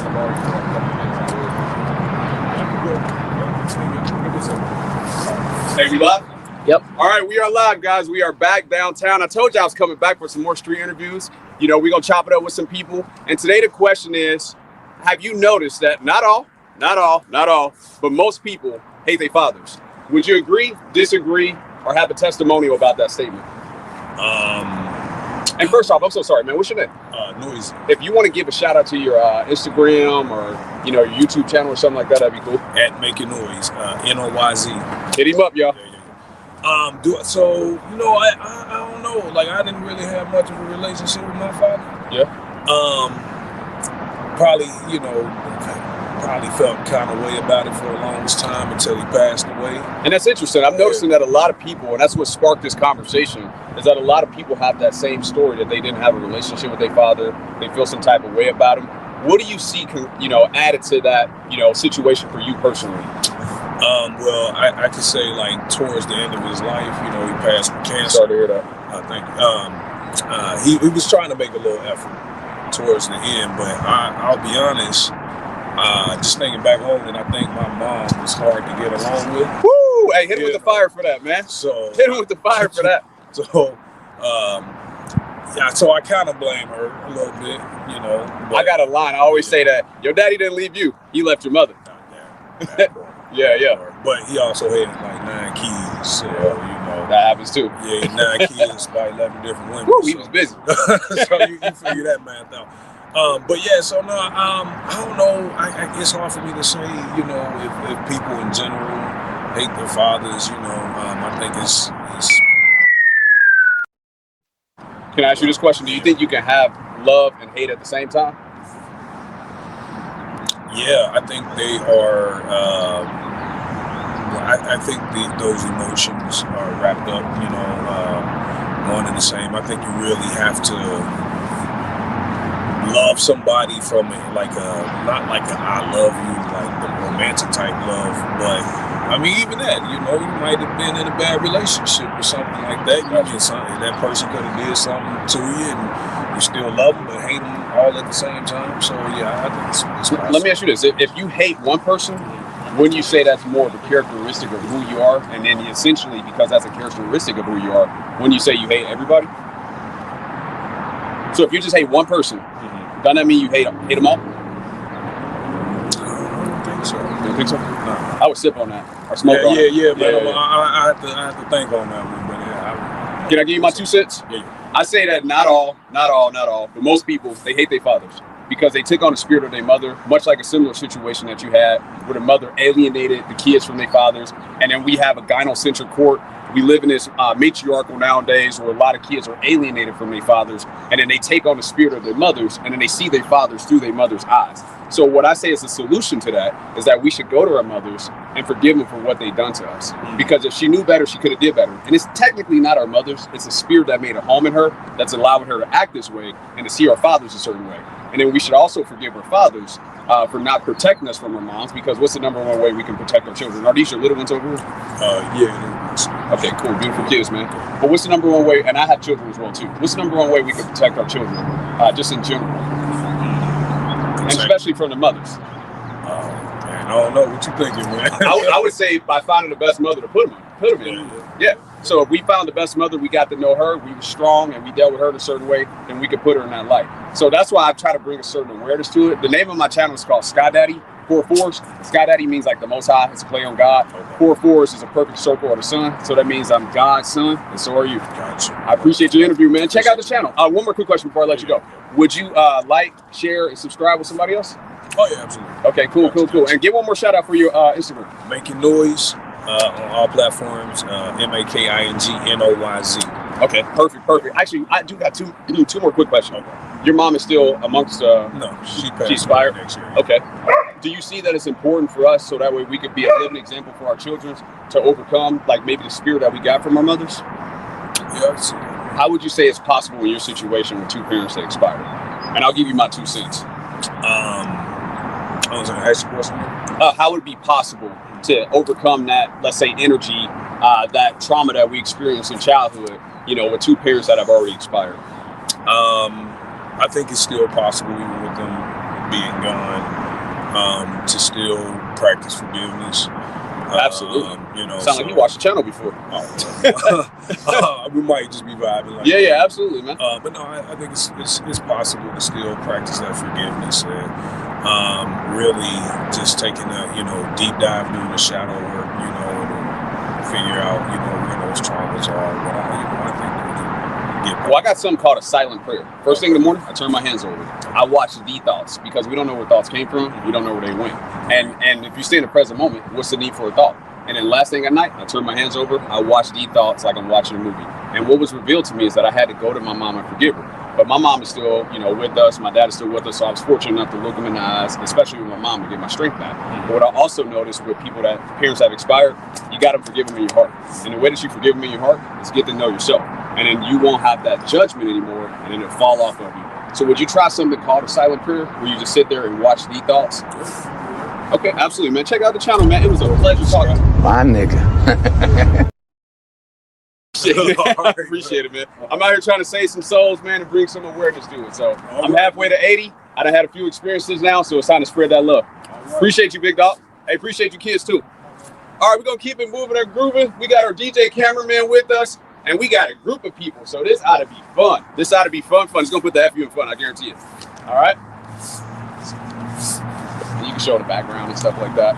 tomorrow for a couple minutes. Hey, we live? Yep. All right, we are live, guys. We are back downtown. I told you I was coming back for some more street interviews. You know, we're going to chop it up with some people. And today the question is, have you noticed that not all, but most people hate their fathers? Would you agree, disagree, or have a testimonial about that statement? And first off, I'm so sorry, man. What's your name? Noise. If you want to give a shout out to your Instagram or, you know, your YouTube channel or something like that, that'd be cool. At Making Noise, N-O-Y-Z. Hit him up, y'all. So, you know, I don't know. Like, I didn't really have much of a relationship with my father. Yeah. Probably felt kind of way about it for the longest time until he passed away. And that's interesting. I'm noticing that a lot of people, and that's what sparked this conversation, is that a lot of people have that same story, that they didn't have a relationship with their father. They feel some type of way about him. What do you see, added to that, situation for you personally? Well, I could say, like, towards the end of his life, he passed from cancer. Sorry to hear that. Thank you. He was trying to make a little effort towards the end, but I'll be honest, just thinking back home, and I think my mom was hard to get along with. Woo! Hey, hit him with the fire for that, man. So hit him with the fire for that. So, so I kind of blame her a little bit, I got a line. I always say that your daddy didn't leave you; he left your mother. Yeah. But he also had like 9 kids, so that happens too. Yeah, 9 kids by 11 different women. Woo, he was busy. So you figure that math out. But yeah, so no, I don't know. It's hard for me to say, if people in general hate their fathers. I think it's. Can I ask you this question? Do you think you can have love and hate at the same time? Yeah, I think they are. I think those emotions are wrapped up, one and the same. I think you really have to love somebody from not like a I love you, like the romantic type love, but I mean even that, you might have been in a bad relationship or something like that. You did something, that person could have did something to you, and you still love them but hate them all at the same time. So yeah, I think it's possible. Let me ask you this: if you hate one person, wouldn't you say that's more of a characteristic of who you are? And then essentially, because that's a characteristic of who you are, wouldn't you say you hate everybody? So if you just hate one person, doesn't that mean you hate them all? I don't think so. You don't think so? No. I would sip on that or smoke on it. Yeah, man. Yeah. I have to think on that one, but yeah. Can I give you my 2 cents? Yeah. I say that not all, but most people, they hate their fathers because they took on the spirit of their mother, much like a similar situation that you had where the mother alienated the kids from their fathers. And then we have a gynocentric court. We live in this matriarchal nowadays where a lot of kids are alienated from their fathers, and then they take on the spirit of their mothers, and then they see their fathers through their mother's eyes. So what I say is the solution to that is that we should go to our mothers and forgive them for what they've done to us. Because if she knew better, she could have did better. And it's technically not our mothers. It's a spirit that made a home in her that's allowing her to act this way and to see our fathers a certain way. And then we should also forgive our fathers for not protecting us from our moms, because what's the number one way we can protect our children? Are these your little ones over here? Yeah. Okay, cool. Beautiful kids, man. But what's the number one way, and I have children as well too, what's the number one way we can protect our children, just in general? And especially from the mothers. Man, I don't know what you thinking, man. I would say by finding the best mother to put them in. Yeah. So if we found the best mother, we got to know her, we were strong, and we dealt with her in a certain way, then we could put her in that light. So that's why I try to bring a certain awareness to it. The name of my channel is called Sky Daddy 4/4. Sky Daddy means like the Most High. It's a play on God. 4/4 is a perfect circle of the sun. So that means I'm God's son, and so are you. Gotcha. I appreciate your interview, man. Check out the channel. One more quick question before I let you go. Would you like, share, and subscribe with somebody else? Oh, yeah, absolutely. Okay, cool. And give one more shout out for your Instagram. Making Noise on all platforms. MAKINGNOYZ. Okay, perfect. Actually, I do got two more quick questions. Okay. Your mom is still amongst. No, she expired next year. Okay. Do you see that it's important for us so that way we could be a living example for our children to overcome, like maybe the spirit that we got from our mothers? Yeah, I see. How would you say it's possible in your situation with 2 parents that expired? And I'll give you my 2 cents. I was going to ask you a question. How would it be possible to overcome that, let's say, energy, that trauma that we experienced in childhood, with 2 parents that have already expired? I think it's still possible even with them being gone. to still practice forgiveness. Absolutely. You know, Sound like you watched the channel before. We might just be vibing. Like Yeah, absolutely, man. But no, I think it's possible to still practice that forgiveness and really just taking a deep dive, doing the shadow work, and figure out where those traumas are. But I think we can get back. Well, I got something called a silent prayer. First thing in the morning, I turn my hands over. I watch the thoughts because we don't know where thoughts came from. We don't know where they went. And if you stay in the present moment, what's the need for a thought? And then last thing at night, I turn my hands over. I watch the thoughts like I'm watching a movie. And what was revealed to me is that I had to go to my mom and forgive her. But my mom is still, with us. My dad is still with us. So I was fortunate enough to look them in the eyes, especially with my mom, to get my strength back. But what I also noticed with people that parents have expired, you got to forgive them in your heart. And the way that you forgive them in your heart is get to know yourself. And then you won't have that judgment anymore, and then it'll fall off of you. So would you try something called a silent prayer, where you just sit there and watch the thoughts? Okay, absolutely, man. Check out the channel, man. It was a pleasure talking to you. My nigga. Appreciate it, man. I'm out here trying to save some souls, man, and bring some awareness to it. So I'm halfway to 80. I done had a few experiences now, so it's time to spread that love. Appreciate you, big dog. Hey, appreciate you kids, too. All right, we're going to keep it moving and grooving. We got our DJ cameraman with us, and we got a group of people, so this ought to be fun. This ought to be fun. It's going to put the FU in fun, I guarantee it. All right? And you can show the background and stuff like that.